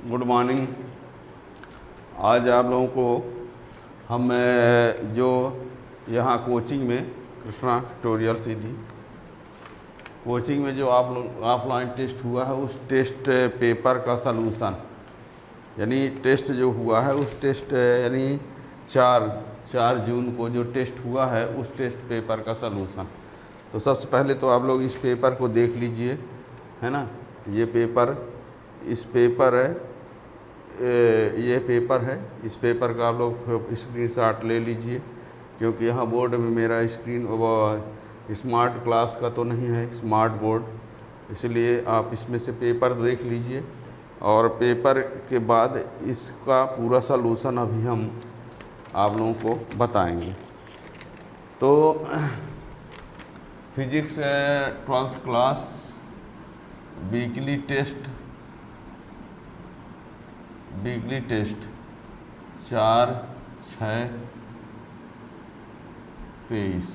Good morning. आज आप लोगों को हम जो यहाँ कोचिंग में कृष्णा ट्यूटोरियल सिटी कोचिंग में जो आप लोग ऑफलाइन टेस्ट हुआ है उस टेस्ट पेपर का सलूशन यानी टेस्ट जो हुआ है उस टेस्ट यानी 4 जून को जो टेस्ट हुआ है उस टेस्ट पेपर का सलूशन। तो सबसे पहले तो आप लोग इस पेपर को देख लीजिए, है ना। ये पेपर इस पेपर का आप लोग स्क्रीनशॉट ले लीजिए, क्योंकि यहाँ बोर्ड में मेरा स्क्रीन वो स्मार्ट क्लास का तो नहीं है, स्मार्ट बोर्ड, इसलिए आप इसमें से पेपर देख लीजिए और पेपर के बाद इसका पूरा सलूशन अभी हम आप लोगों को बताएंगे। तो physics 12th class weekly test 4/6/23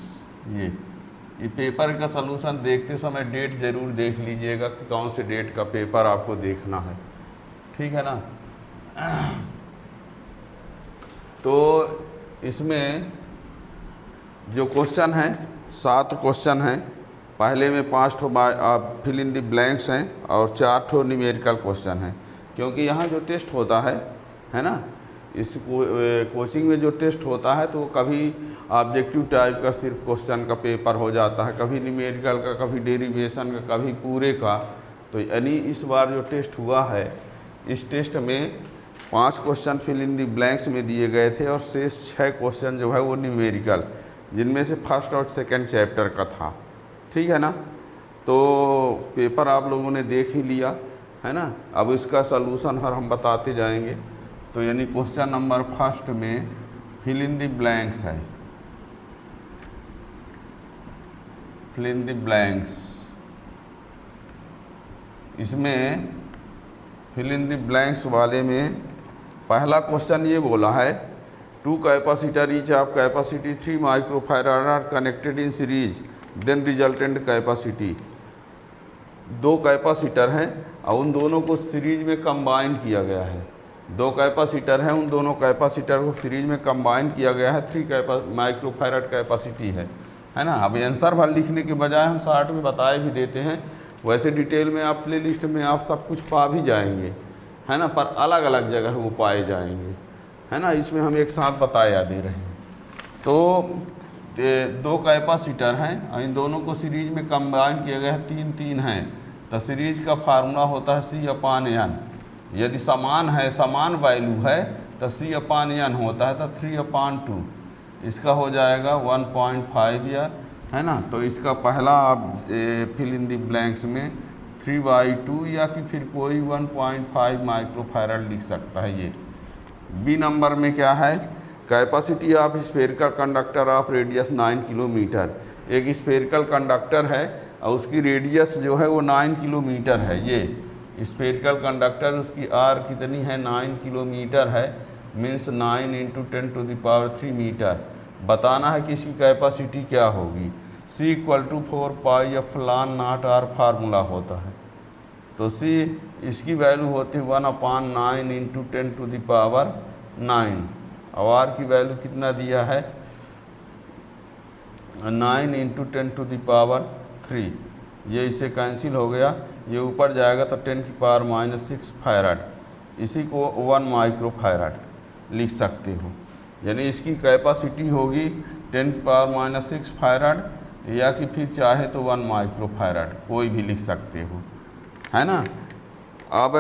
ये पेपर का सलूशन देखते समय डेट ज़रूर देख लीजिएगा कि कौन से डेट का पेपर आपको देखना है, ठीक है ना। तो इसमें जो क्वेश्चन है 7 क्वेश्चन हैं। पहले में 5 फिल इन द ब्लैंक्स हैं और 4 न्यूमेरिकल क्वेश्चन हैं, क्योंकि यहाँ जो टेस्ट होता है ना, इस कोचिंग में जो टेस्ट होता है तो कभी ऑब्जेक्टिव टाइप का सिर्फ क्वेश्चन का पेपर हो जाता है, कभी न्यूमेरिकल का, कभी डेरिवेशन का, कभी पूरे का। तो यानी इस बार जो टेस्ट हुआ है इस टेस्ट में 5 question fill in the blanks में दिए गए थे और शेष 6 क्वेश्चन जो है वो न्यूमेरिकल, जिनमें से फर्स्ट और सेकंड चैप्टर का था, ठीक है ना। तो पेपर आप लोगों ने देख ही लिया, है ना। अब इसका सलूशन हर हम बताते जाएंगे। तो यानी क्वेश्चन नंबर फर्स्ट में फिल इन दी ब्लैंक्स है, फिल इन दी ब्लैंक्स। इसमें फिल इन दी ब्लैंक्स वाले में पहला क्वेश्चन ये बोला है 2 capacitor each of capacity 3 microfarad are connected in series, then resultant capacity. 2 capacitor हैं और उन दोनों को सीरीज में कंबाइन किया गया है। 2 कैपेसिटर हैं, उन दोनों कैपेसिटर को सीरीज में कंबाइन किया गया है। 3 माइक्रोफैराड कैपेसिटी है ना। अब आंसर भर लिखने के बजाय हम शॉर्ट में बताए भी देते हैं, वैसे डिटेल में आप प्ले लिस्ट में आप सब कुछ पा भी जाएंगे, है ना, पर अलग अलग जगह वो पाए जाएंगे, है ना। इसमें हम एक साथ बताया दे रहे हैं। तो 2 कैपेसिटर हैं और इन दोनों को सीरीज में कंबाइन किया गया है, 3 हैं। तो सीरीज का फार्मूला होता है C/N। यदि समान वैल्यू है तो C/N होता है, तो 3/2 इसका हो जाएगा 1.5 या, है ना। तो इसका पहला आप फिल इन दी ब्लैंक्स में 3/2 या कि फिर कोई 1.5 माइक्रोफैराड लिख सकता है। ये बी नंबर में क्या है, capacity of spherical conductor of radius 9 kilometre. एक स्फेरिकल कंडक्टर है और उसकी रेडियस जो है वो 9 किलोमीटर है। ये स्फेरिकल कंडक्टर, उसकी आर कितनी है, 9 किलोमीटर है, मीन्स 9 × 10⁻³ मीटर। बताना है कि इसकी कैपेसिटी क्या होगी। C = 4πε0r फार्मूला होता है। तो C इसकी वैल्यू होती है 1/9 × 10⁻9 और R की वैल्यू कितना दिया है, 9 × 10⁻3। ये इससे कैंसिल हो गया, ये ऊपर जाएगा तो 10⁻⁻6 फैराड, इसी को 1 माइक्रोफैराड लिख सकते हो। यानी इसकी कैपेसिटी होगी 10⁻⁻6 फैराड या कि फिर चाहे तो 1 माइक्रोफैराड, कोई भी लिख सकते हो, है ना। अब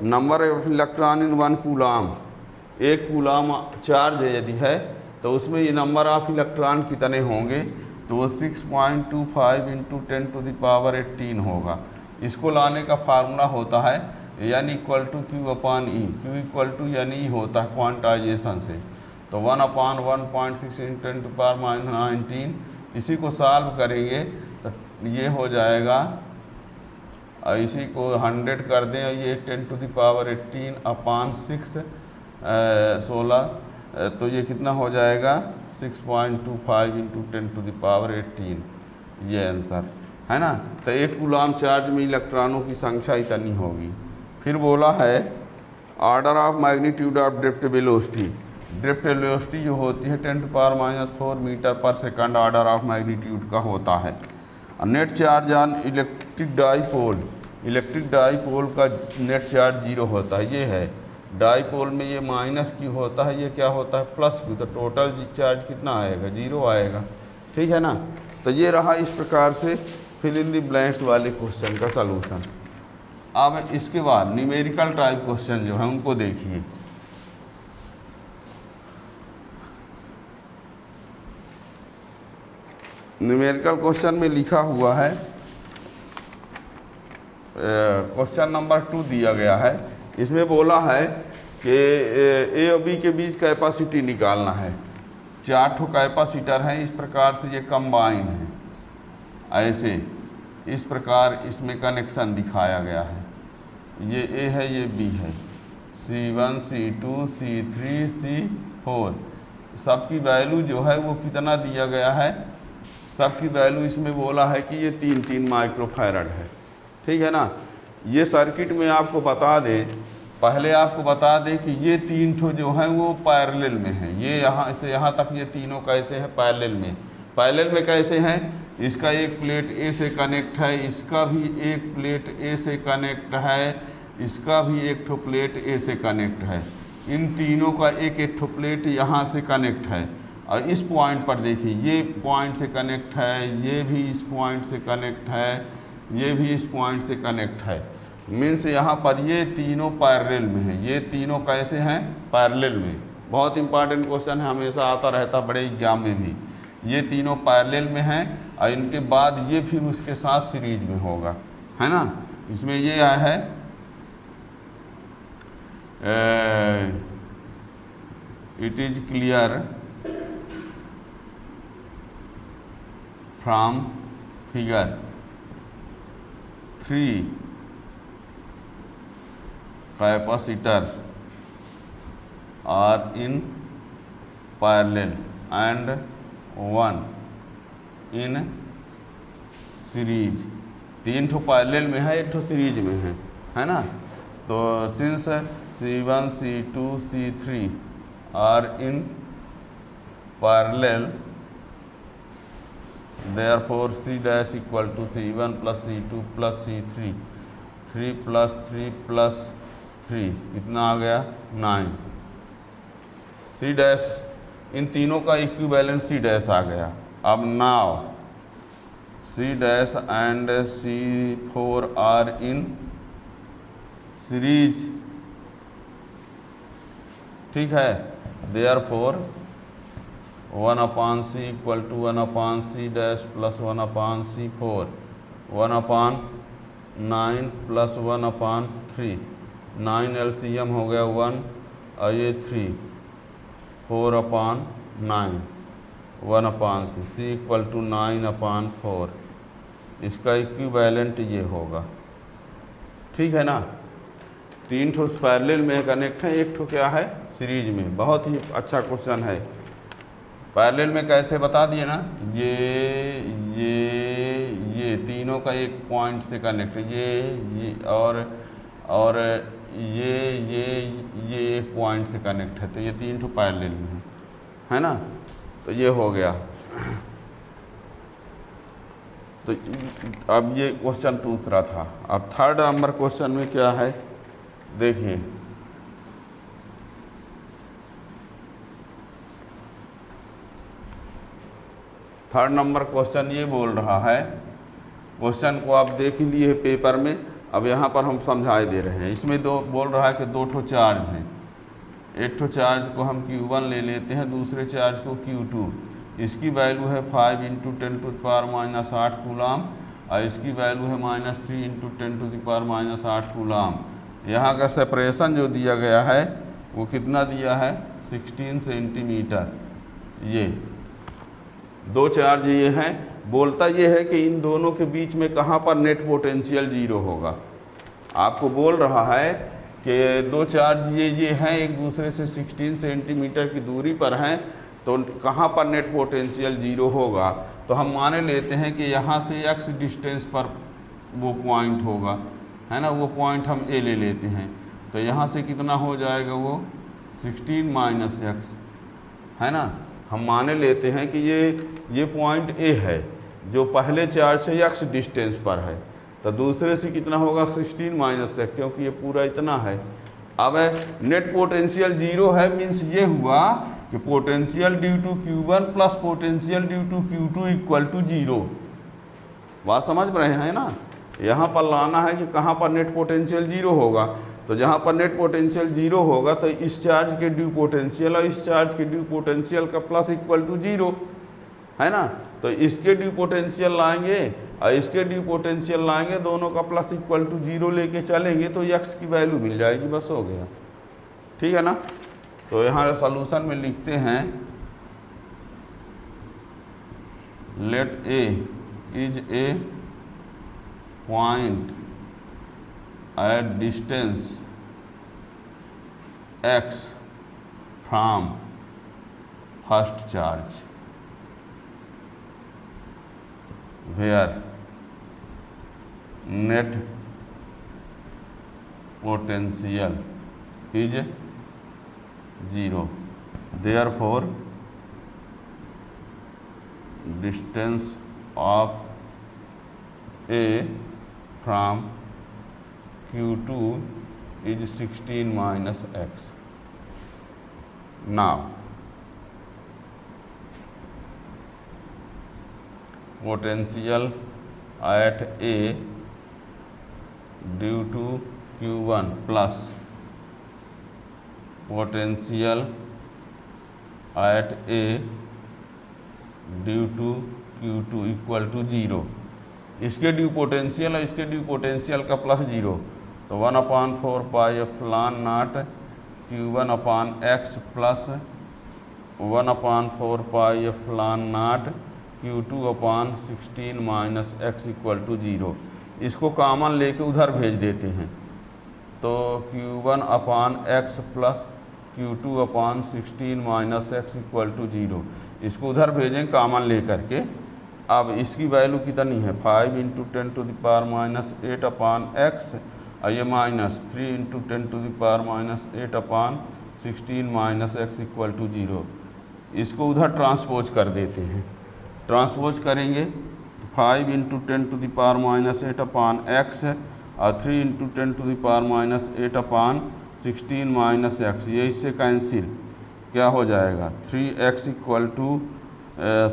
number of electron in 1 coulomb, 1 coulomb charge यदि है तो उसमें ये नंबर ऑफ इलेक्ट्रॉन कितने होंगे, तो वो 6.25 × 10⁻18 होगा। इसको लाने का फार्मूला होता है यानी Q/E। Q यानी होता है क्वांटाइजेशन से, तो 1/1.6 × 10⁻19। इसी को सॉल्व करेंगे तो ये हो जाएगा, और इसी को 100 कर दें, ये 10⁻18/6 16, तो ये कितना हो जाएगा 6.25 × 10⁻18। ये आंसर है ना। तो 1 कूलाम चार्ज में इलेक्ट्रॉनों की संख्या इतनी होगी। फिर बोला है order of magnitude of drift velocity, drift velocity जो होती है 10⁻⁴ मीटर पर सेकंड ऑर्डर ऑफ मैग्नीट्यूड का होता है। Net charge on electric dipole, electric dipole का नेट चार्ज 0 होता है। ये है डाईपोल में ये -Q होता है, ये क्या होता है +Q, तो टोटल चार्ज कितना आएगा 0 आएगा। ठीक है ना। तो ये रहा इस प्रकार से फिल इन द ब्लैंक्स वाले क्वेश्चन का सलूशन। अब इसके बाद न्यूमेरिकल टाइप क्वेश्चन जो है उनको देखिए। न्यूमेरिकल क्वेश्चन में लिखा हुआ है, क्वेश्चन नंबर 2 दिया गया है। इसमें बोला है कि ए और बी के बीच कैपेसिटी निकालना है। 4 ठो कैपेसिटर हैं, इस प्रकार से ये कंबाइन है, ऐसे इस प्रकार इसमें कनेक्शन दिखाया गया है। ये ए है, ये बी है, C1 C2 C3 C4 सबकी वैल्यू जो है वो कितना दिया गया है, सबकी वैल्यू इसमें बोला है कि ये 3 माइक्रोफैरड है। ठीक है ना। ये सर्किट में आपको बता दें, पहले आपको बता दें कि ये 3 ठो जो है वो पैरेलल में है। ये यहाँ से यहाँ तक ये तीनों कैसे हैं पैरेलल में। पैरेलल में कैसे हैं, इसका एक प्लेट ए से कनेक्ट है, इसका भी एक प्लेट ए से कनेक्ट है, इसका भी एक ठो प्लेट ए से कनेक्ट है। इन तीनों का एक एक ठो प्लेट यहाँ से कनेक्ट है। और इस पॉइंट पर देखिए, ये पॉइंट से कनेक्ट है, ये भी इस पॉइंट से कनेक्ट है, ये भी इस पॉइंट से कनेक्ट है। मीन्स यहाँ पर ये तीनों पैरेलल में हैं। ये तीनों कैसे हैं पैरेलल में। बहुत इंपॉर्टेंट क्वेश्चन है, हमेशा आता रहता बड़े एग्जाम में भी। ये तीनों पैरेलल में हैं और इनके बाद ये फिर उसके साथ सीरीज में होगा, है ना। इसमें ये आया है it is clear from figure 3 capacitor are in parallel and 1 in series. 3 ठो पैरेलल में है, 1 ठो सीरीज में है ना। तो since C1 C2 C3 are in parallel, therefore C dash equal to C1 plus C2 plus C3, 3 plus 3 plus 3 कितना आ गया 9। C dash इन तीनों का इक्विवेलेंट C dash आ गया। अब now C dash and C4 are in series. ठीक है। therefore 1/C equal to 1/C dash plus 1/C4, 1/9 plus 1/3, 9 LCM हो गया 1 और ये 3, 4/9, 1/C, C इक्वल टू 9/4। इसका इक्विवेलेंट ये होगा। ठीक है ना। 3 ठो पैरेलल में कनेक्ट है, 1 ठो क्या है सीरीज में। बहुत ही अच्छा क्वेश्चन है। पैरेलल में कैसे बता दिए ना, ये तीनों का एक पॉइंट से कनेक्ट, ये और ये एक पॉइंट से कनेक्ट है। तो ये 3 ठो पैरेलल में है ना। तो ये हो गया। तो अब ये क्वेश्चन दूसरा था। अब थर्ड नंबर क्वेश्चन में क्या है देखिए। थर्ड नंबर क्वेश्चन ये बोल रहा है, क्वेश्चन को आप देख ही लिए पेपर में, अब यहाँ पर हम समझाए दे रहे हैं। इसमें दो बोल रहा है कि 2 ठो चार्ज हैं। एक ठो चार्ज को हम Q1 ले लेते हैं, दूसरे चार्ज को Q2। इसकी वैल्यू है 5 × 10⁻⁸ कूलाम और इसकी वैल्यू है -3 × 10⁻⁸ कूलाम। यहाँ का सेपरेशन जो दिया गया है वो कितना दिया है 16 सेंटीमीटर। ये 2 चार्ज ये हैं। बोलता ये है कि इन दोनों के बीच में कहाँ पर नेट पोटेंशियल 0 होगा। आपको बोल रहा है कि 2 चार्ज ये हैं, एक दूसरे से 16 सेंटीमीटर की दूरी पर हैं, तो कहाँ पर नेट पोटेंशियल 0 होगा। तो हम माने लेते हैं कि यहाँ से x डिस्टेंस पर वो पॉइंट होगा, है ना। वो पॉइंट हम A ले लेते हैं तो यहाँ से कितना हो जाएगा वो 16 माइनस एक्स, है ना। हम माने लेते हैं कि ये पॉइंट ए है जो पहले चार्ज से एक्स डिस्टेंस पर है, तो दूसरे से कितना होगा 16 माइनस एक्स, क्योंकि ये पूरा इतना है। अब नेट पोटेंशियल जीरो है, मीन्स ये हुआ कि potential due to Q1 plus potential due to Q2 equal to zero. बात समझ रहे हैं ना। यहाँ पर लाना है कि कहाँ पर नेट पोटेंशियल जीरो होगा, तो जहाँ पर नेट पोटेंशियल जीरो होगा तो इस चार्ज के ड्यू पोटेंशियल और इस चार्ज के ड्यू पोटेंशियल का प्लस इक्वल टू जीरो, है ना। तो इसके ड्यू पोटेंशियल लाएंगे और इसके ड्यू पोटेंशियल लाएंगे, दोनों का प्लस इक्वल टू जीरो लेके चलेंगे तो एक्स की वैल्यू मिल जाएगी, बस हो गया, ठीक है ना। तो यहाँ सॉल्यूशन में लिखते हैं let a is a point at distance x from first charge where net potential is zero, therefore distance of A from Q2 is 16 minus x. Now potential at A due to Q1 plus potential at A due to Q2 equal to zero. इसके due potential और इसके due potential का plus zero, तो 1/4 pi epsilon naught Q1 upon x plus 1/4 pi epsilon naught Q2 upon 16 minus x equal to zero. इसको common लेके उधर भेज देते हैं, तो Q1 upon x plus Q2 upon 16 minus x equal to zero. इसको उधर भेजें कॉमन ले करके। अब इसकी वैल्यू कितनी है 5 × 10⁻⁸ अपॉन एक्स, और ये minus 3 × 10⁻⁸ upon 16 minus x equal to zero. इसको उधर ट्रांसपोज कर देते हैं। ट्रांसपोज करेंगे तो 5 × 10⁻⁸ अपॉन एक्स और 3 × 10⁻⁸ अपॉन 16 माइनस एक्स, ये इससे कैंसिल क्या हो जाएगा 3x equal to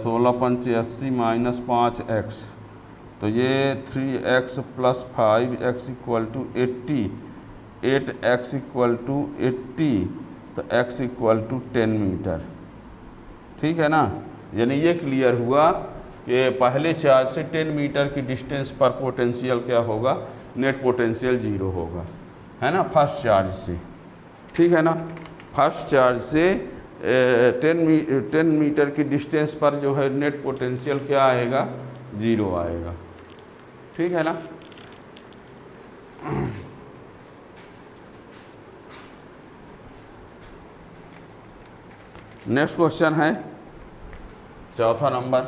16×85 minus 5x, तो ये 3x plus 5x equal to 80, 8x equal to 80, तो x इक्वल टू 10 मीटर। ठीक है ना। यानी ये क्लियर हुआ कि पहले चार्ज से 10 मीटर की डिस्टेंस पर पोटेंशियल क्या होगा, नेट पोटेंशियल जीरो होगा, है ना, फर्स्ट चार्ज से। ठीक है ना। फर्स्ट चार्ज से 10 मीटर की डिस्टेंस पर जो है नेट पोटेंशियल क्या आएगा, जीरो आएगा। ठीक है ना। नेक्स्ट क्वेश्चन है चौथा नंबर।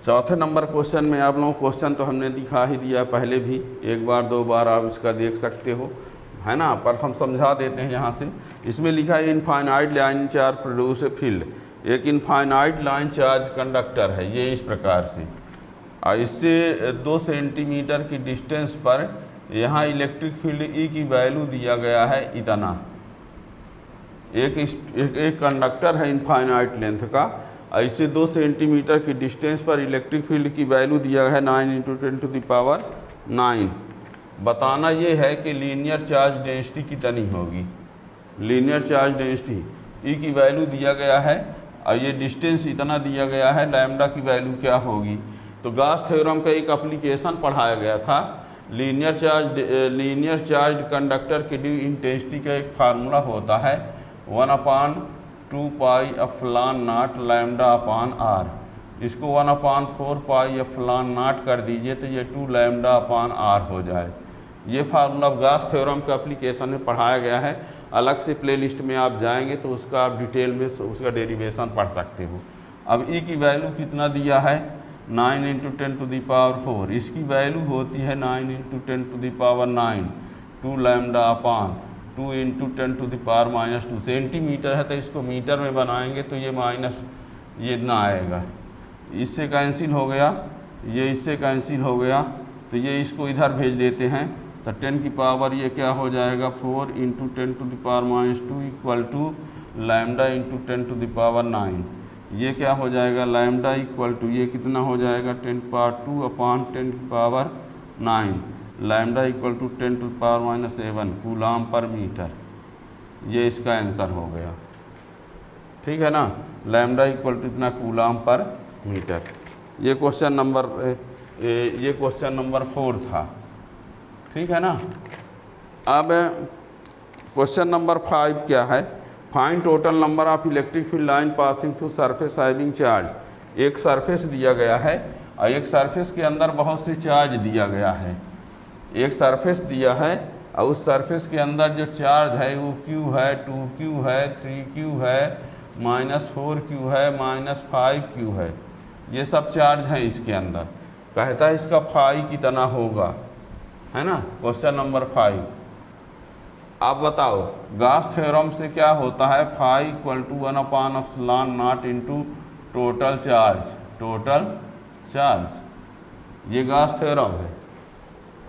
चौथे नंबर क्वेश्चन में आप लोगों को क्वेश्चन तो हमने दिखा ही दिया पहले भी, एक बार दो बार आप इसका देख सकते हो, है ना, पर हम समझा देते हैं यहाँ से। इसमें लिखा है infinite line charge produce a field. एक इनफाइनाइट लाइन चार्ज कंडक्टर है ये इस प्रकार से, और इससे 2 सेंटीमीटर की डिस्टेंस पर यहाँ इलेक्ट्रिक फील्ड ई की वैल्यू दिया गया है इतना। एक कंडक्टर है इनफाइनाइट लेंथ का, इससे 2 सेंटीमीटर की डिस्टेंस पर इलेक्ट्रिक फील्ड की वैल्यू दिया है 9 × 10⁹। बताना ये है कि लीनियर चार्ज डेंसिटी कितनी होगी। लीनियर चार्ज डेंसिटी ई की वैल्यू दिया गया है और ये डिस्टेंस इतना दिया गया है, लैम्डा की वैल्यू क्या होगी। तो गॉस थ्योरम का एक एप्लीकेशन पढ़ाया गया था। लीनियर चार्ज कंडक्टर की ड्यू इंटेंसिटी का एक फार्मूला होता है 1/2 pi epsilon naught lambda upon r. इसको 1/4 पाई एप्सिलॉन नॉट कर दीजिए तो ये 2 लैम्डा अपॉन आर हो जाए। ये फार्मूला गॉस थ्योरम के एप्लीकेशन में पढ़ाया गया है। अलग से प्लेलिस्ट में आप जाएंगे तो उसका आप डिटेल में उसका डेरिवेशन पढ़ सकते हो। अब ई की वैल्यू कितना दिया है 9 इंटू 10⁴, इसकी वैल्यू होती है 9 इंटू 10⁹ 2 लैम्डा अपान 2 इंटू 10⁻⁻2 सेंटीमीटर है तो इसको मीटर में बनाएंगे तो ये माइनस ये इतना आएगा, इससे कैंसिल हो गया, ये इससे कैंसिल हो गया, तो ये इसको इधर भेज देते हैं तो 10 की पावर ये क्या हो जाएगा 4 into 10⁻⁻2 equal to lambda into 10⁹, ये क्या हो जाएगा लैम्डा इक्वल टू ये कितना हो जाएगा 10⁻2 अपान 10⁹, लैम्डा इक्वल टू 10⁻⁻7 कूलाम पर मीटर, ये इसका आंसर हो गया। ठीक है ना, लैम्डा इक्वल टू इतना कूलाम पर मीटर। ये क्वेश्चन नंबर 4 था। ठीक है ना। अब क्वेश्चन नंबर 5 क्या है, find total number of electric field line passing through surface having charge. एक सरफेस दिया गया है और एक सरफेस के अंदर बहुत सी चार्ज दिया गया है। एक सरफेस दिया है और उस सरफेस के अंदर जो चार्ज है वो Q है, 2Q है, 3Q है, -4Q है, -5Q है, ये सब चार्ज हैं इसके अंदर। कहता है इसका फाई कितना होगा, है ना। क्वेश्चन नंबर 5, आप बताओ गॉस थ्योरम से क्या होता है, phi equal to 1/ε0 into total charge, ये गॉस थ्योरम है।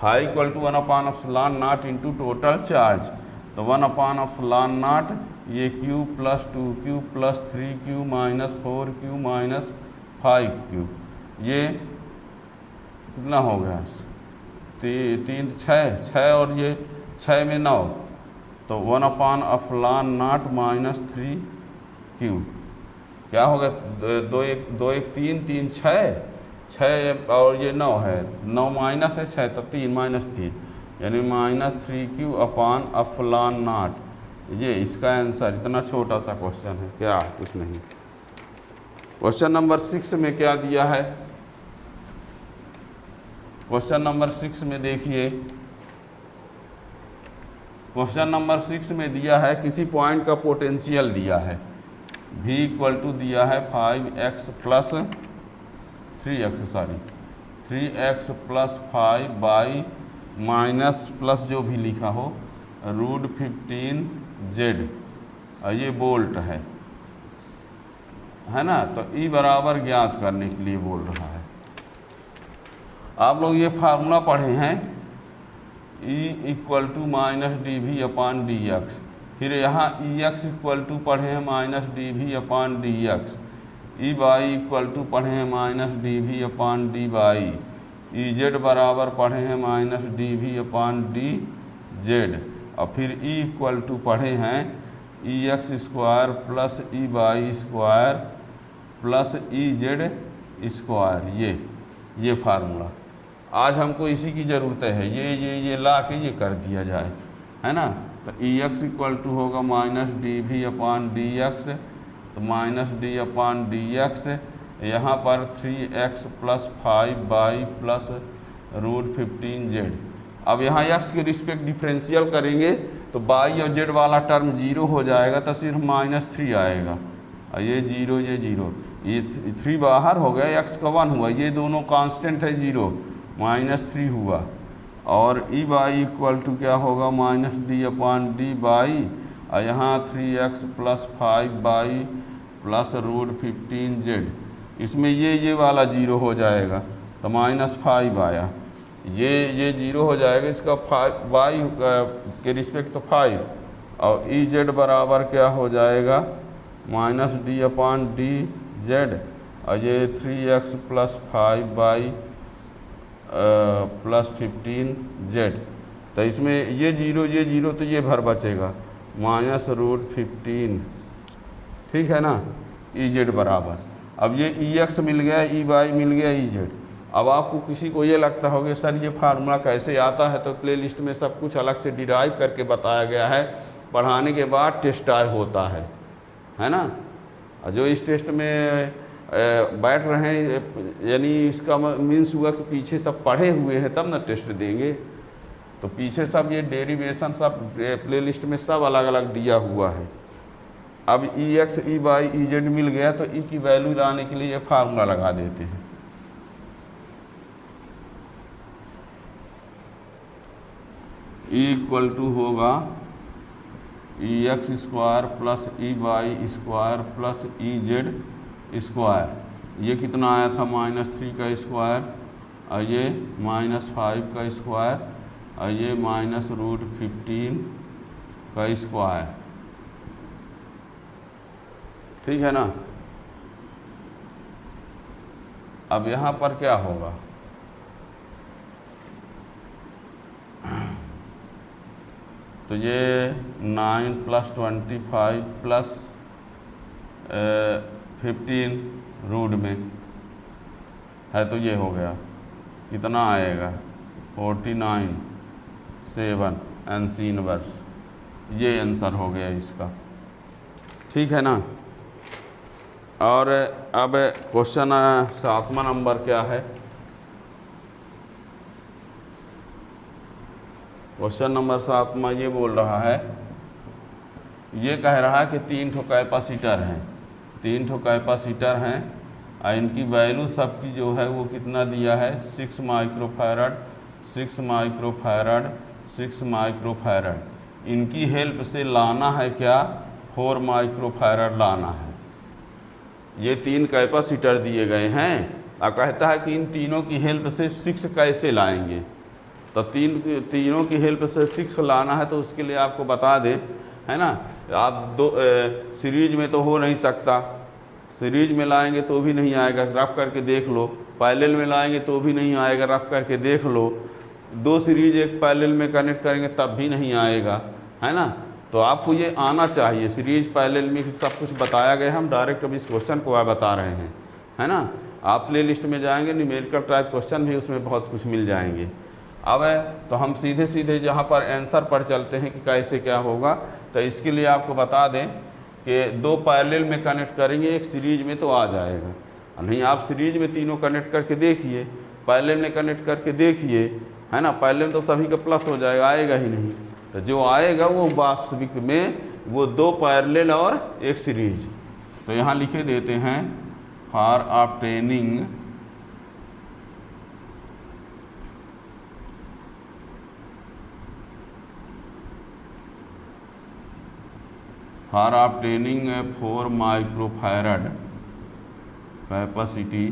Phi equal to 1/ε0 into total charge, तो 1/ε0 ये Q plus 2Q plus 3Q minus 4Q minus 5Q, ये कितना हो गया 3 6 और ये 6 में 9, तो 1/ε0 माइनस 3Q क्या होगा 2 1 3 3 6 और ये 9 है, 9 माइनस है 6 तो 3 माइनस 3 यानी -3Q अपान ε0, ये इसका आंसर। इतना छोटा सा क्वेश्चन है, क्या कुछ नहीं। क्वेश्चन नंबर 6 में क्या दिया है, क्वेश्चन नंबर 6 में देखिए, क्वेश्चन नंबर 6 में दिया है किसी पॉइंट का पोटेंशियल दिया है, V इक्वल टू दिया है 5x plus 3x plus 5 by minus plus जो भी लिखा हो √15z, और ये बोल्ट है ना। तो E बराबर ज्ञात करने के लिए बोल रहा है। आप लोग ये फार्मूला पढ़े हैं, E इक्वल टू -dV/dx, फिर यहाँ EX इक्वल टू पढ़े हैं -dV/dx, EY इक्वल टू पढ़े हैं -dV/dy, EZ बराबर पढ़े हैं -dV/dz, और फिर E इक्वल टू पढ़े हैं EX² plus EY² plus EZ², ये फार्मूला। आज हमको इसी की ज़रूरत है, ये ला के ये कर दिया जाए, है ना। तो EX इक्वल टू होगा -dV/dx, तो -d/dx, यहाँ पर 3x plus 5y plus √15z। अब यहाँ x के रिस्पेक्ट डिफरेंशियल करेंगे तो y और z वाला टर्म 0 हो जाएगा, तो सिर्फ -3 आएगा, और ये 0 ये 0, ये 3 बाहर हो गया, x का 1 हुआ, ये दोनों कांस्टेंट है 0, -3 हुआ, और EY इक्वल टू क्या होगा -d/dy, और यहाँ 3x plus 5y plus √15z, इसमें ये वाला 0 हो जाएगा, तो -5 आया, ये 0 हो जाएगा, इसका 5y के रिस्पेक्ट तो 5, और EZ बराबर क्या हो जाएगा -d/dz, और ये 3x plus 5y plus 15z, तो इसमें ये 0 तो ये भर बचेगा -√15, ठीक है ना। EZ बराबर, अब ये EX मिल गया, EY मिल गया, EZ। अब आपको किसी को ये लगता होगा सर ये फार्मूला कैसे आता है, तो प्लेलिस्ट में सब कुछ अलग से डिराइव करके बताया गया है, पढ़ाने के बाद टेस्ट होता है ना। जो इस टेस्ट में बैठ रहे हैं, यानी इसका मीन्स हुआ कि पीछे सब पढ़े हुए हैं तब ना टेस्ट देंगे, तो पीछे सब ये डेरिवेशन सब प्लेलिस्ट में सब अलग अलग दिया हुआ है। अब EX EY EZ मिल गया, तो E की वैल्यू लाने के लिए ये फार्मूला लगा देते हैं, इक्वल टू होगा EX² plus EY² plus EZ²। ये कितना आया था -3 का स्क्वायर, और ये -5 का स्क्वायर, और ये -√15 का स्क्वायर। ठीक है ना। अब यहाँ पर क्या होगा, तो ये 9 + 25 + 15 रूट में है, तो ये हो गया कितना आएगा 49 7 NC इनवर्स। ये आंसर हो गया इसका। ठीक है ना। और अब क्वेश्चन 7वां नंबर क्या है। क्वेश्चन नंबर 7वां ये बोल रहा है, ये कह रहा है कि 3 ठो कैपेसिटर हैं, 3 ठो कैपेसिटर हैं, और इनकी वैल्यू सबकी जो है वो कितना दिया है 6 माइक्रोफैरड, 6 माइक्रोफैरड, 6 माइक्रोफैरड। इनकी हेल्प से लाना है क्या 4 माइक्रोफैरड लाना है। ये 3 कैपेसिटर दिए गए हैं और कहता है कि इन तीनों की हेल्प से 6 कैसे लाएंगे। तो तीनों की हेल्प से 6 लाना है, तो उसके लिए आपको बता दें, है ना, आप सीरीज में तो हो नहीं सकता, सीरीज में लाएंगे तो भी नहीं आएगा, रफ करके देख लो। पैरेलल में लाएंगे तो भी नहीं आएगा, रफ करके देख लो। 2 सीरीज एक पैरेलल में कनेक्ट करेंगे तब भी नहीं आएगा, है ना। तो आपको ये आना चाहिए, सीरीज पैरेलल में सब कुछ बताया गया। हम डायरेक्ट अभी इस क्वेश्चन को बता रहे हैं, है ना। आप प्ले लिस्ट में जाएंगे, न्यूमेरिकल टाइप क्वेश्चन भी उसमें बहुत कुछ मिल जाएंगे। अब तो हम सीधे सीधे जहाँ पर आंसर पर चलते हैं कि कैसे क्या होगा। तो इसके लिए आपको बता दें कि 2 पैरेलल में कनेक्ट करेंगे, एक सीरीज में तो आ जाएगा। नहीं, आप सीरीज में तीनों कनेक्ट करके देखिए, पैरेलल में कनेक्ट करके देखिए, है ना। पैरेलल तो सभी का प्लस हो जाएगा, आएगा ही नहीं। तो जो आएगा वो वास्तविक में वो 2 पैरेलल और एक सीरीज। तो यहाँ लिखे देते हैं for obtaining for obtaining a 4 microfarad capacity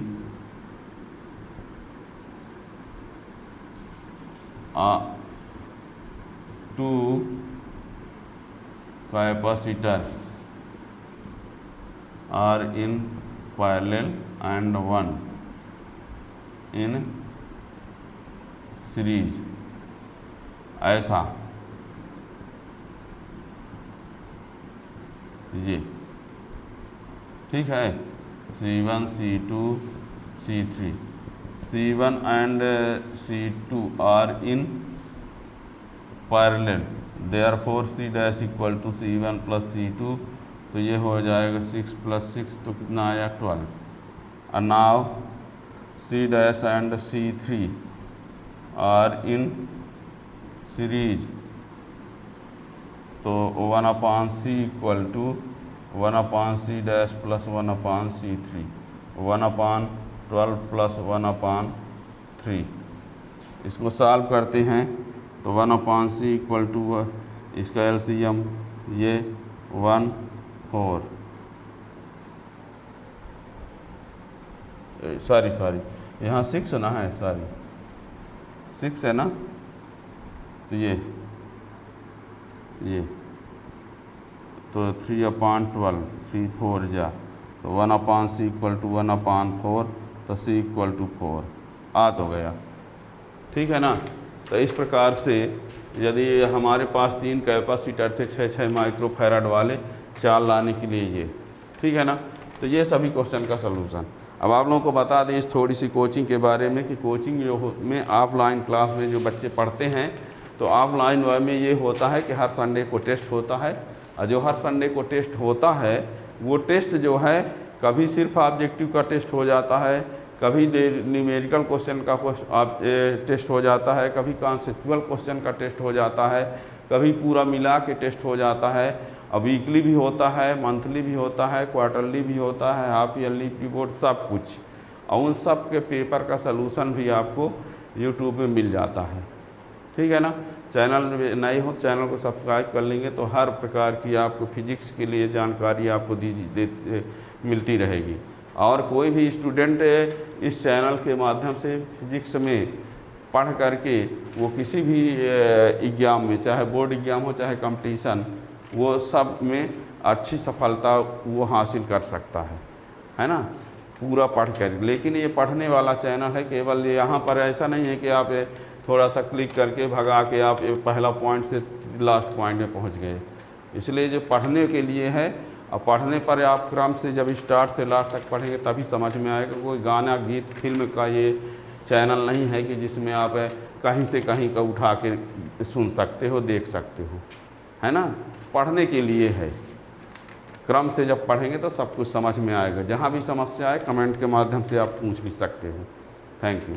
two capacitor are in parallel and 1 in series। ऐसा ये ठीक है। C1 C2 C3, C1 and C2 are in parallel, therefore C dash equal to C1 plus C2। तो ये हो जाएगा 6 + 6, तो कितना आया 12। and now C dash and C3 are in series, तो 1/C equal to 1/C dash plus 1/C3, 1/12 प्लस 1/3। इसको सॉल्व करते हैं तो 1/C इक्वल टू इसका एलसीएम ये 1 4 सॉरी यहाँ 6 ना है, सॉरी 6 है ना। तो ये तो 3/12 3 4 जा, तो 1/C इक्वल टू 1/4, तो C इक्वल टू 4 आ तो गया। ठीक है ना। तो इस प्रकार से यदि हमारे पास 3 कैपेसिटर थे 6-6 माइक्रोफैराड वाले, 4 लाने के लिए ये, ठीक है ना। तो ये सभी क्वेश्चन का सलूशन। अब आप लोगों को बता दें इस थोड़ी सी कोचिंग के बारे में कि कोचिंग जो में ऑफलाइन क्लास में जो बच्चे पढ़ते हैं, तो ऑफलाइन में ये होता है कि हर संडे को टेस्ट होता है, और जो हर संडे को टेस्ट होता है वो टेस्ट जो है कभी सिर्फ ऑब्जेक्टिव का टेस्ट हो जाता है, कभी न्यूमेरिकल क्वेश्चन का टेस्ट हो जाता है, कभी कॉन्सेप्चुअल क्वेश्चन का टेस्ट हो जाता है, कभी पूरा मिला के टेस्ट हो जाता है। अब वीकली भी होता है, मंथली भी होता है, क्वार्टरली भी होता है, हाफ ईयरली रिपोर्ट, सब कुछ। और उन सब के पेपर का सलूशन भी आपको यूट्यूब में मिल जाता है। ठीक है ना। चैनल में नए हो चैनल को सब्सक्राइब कर लेंगे तो हर प्रकार की आपको फिजिक्स के लिए जानकारी आपको मिलती रहेगी। और कोई भी स्टूडेंट इस चैनल के माध्यम से फिजिक्स में पढ़ करके वो किसी भी एग्ज़ाम में, चाहे बोर्ड एग्ज़ाम हो चाहे कंपटीशन, वो सब में अच्छी सफलता वो हासिल कर सकता है ना, पूरा पढ़ कर। लेकिन ये पढ़ने वाला चैनल है, केवल यहाँ पर ऐसा नहीं है कि आप थोड़ा सा क्लिक करके भगा के आप पहला पॉइंट से लास्ट पॉइंट में पहुँच गए। इसलिए जो पढ़ने के लिए है, और पढ़ने पर आप क्रम से जब स्टार्ट से लास्ट तक पढ़ेंगे तभी समझ में आएगा। कोई गाना, गीत, फिल्म का ये चैनल नहीं है कि जिसमें आप कहीं से कहीं का उठा के सुन सकते हो, देख सकते हो, है ना। पढ़ने के लिए है, क्रम से जब पढ़ेंगे तो सब कुछ समझ में आएगा। जहाँ भी समस्या आए कमेंट के माध्यम से आप पूछ भी सकते हो। Thank you.